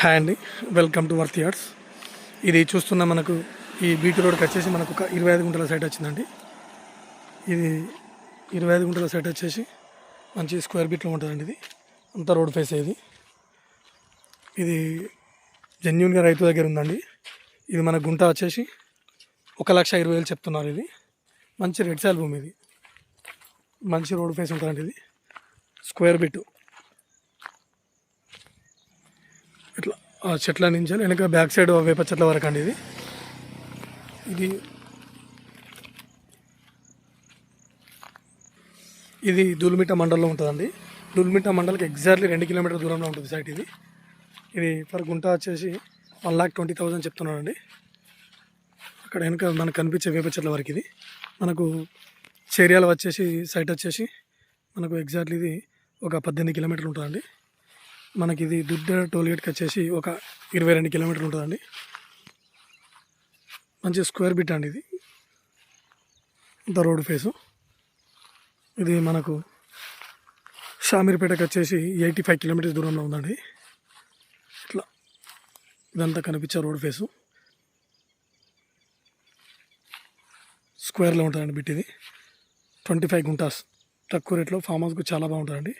Hi అండి, welcome to worth yards. ఇది చూస్తున్న మనకు ఈ బీటీ రోడ్కి వచ్చేసి మనకు ఒక 25 గుంటల సైట్ వచ్చిందండి. ఇది 25 గుంటల సైట్ వచ్చేసి మంచి స్క్వేర్ బిట్లో ఉంటుందండి. ఇది అంతా రోడ్ ఫేస్. ఇది జెన్యున్గా రైతు దగ్గర ఉందండి. ఇది మన గుంట వచ్చేసి 1,20,000 చెప్తున్నారు. ఇది మంచి రెడ్ సాయిల్ భూమి. ఇది మంచి రోడ్ ఫేస్ ఉంటుందండి. ఇది స్క్వేర్ బిట్. ఇట్లా ఆ చెట్ల నుంచి వెనక బ్యాక్ సైడ్ వేప చెట్ల వరకు అండి. ఇది దూల్మిట్ట మండలంలో ఉంటుందండి. దూల్మిట్ట మండలికి ఎగ్జాక్ట్లీ 2 కిలోమీటర్ దూరంలో ఉంటుంది సైట్. ఇది ఫర్ గుంట వచ్చేసి 1,20,000 చెప్తున్నానండి. అక్కడ వెనక మనకు కనిపించే వేప చెట్ల వరకు ఇది మనకు చేరియాల వచ్చేసి సైట్ వచ్చేసి మనకు ఎగ్జాక్ట్లీ ఇది ఒక 18 కిలోమీటర్లు ఉంటుందండి. మనకి ఇది దుద్ద టోల్గేట్కి వచ్చేసి ఒక 22 కిలోమీటర్లు ఉంటుందండి. మంచి స్క్వేర్ బిట్ అండి. ఇది ఇంత రోడ్ ఫేసు. ఇది మనకు షామీర్పేటకి వచ్చేసి 85 కిలోమీటర్స్ దూరంలో ఉందండి. ఇట్లా ఇదంతా కనిపించే రోడ్ ఫేసు స్క్వేర్లో ఉంటుందండి బిట్. ఇది 25 గుంటాస్ తక్కువ రేట్లో ఫామ్ హౌస్కు చాలా బాగుంటుందండి.